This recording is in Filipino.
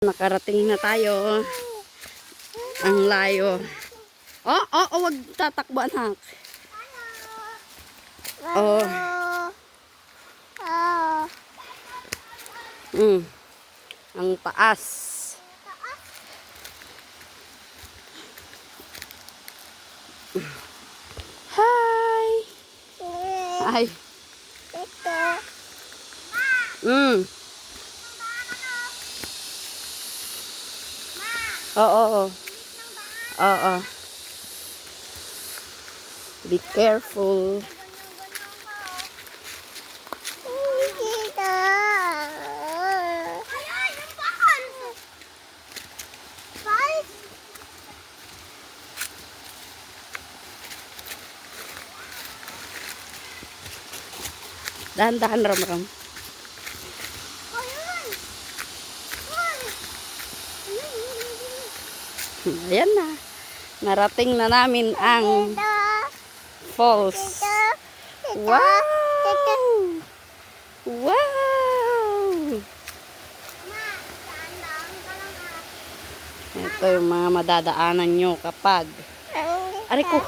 Nakarating na tayo. Ang layo. Wag tatakbo, anak. Oh. Ang taas. Hi. Hi. Oo. Be careful. Dahan-dahan, Ram. Ayan na. Narating na namin ang falls. Wow! Wow! Ito yung mga madadaanan nyo kapag... Aray ko!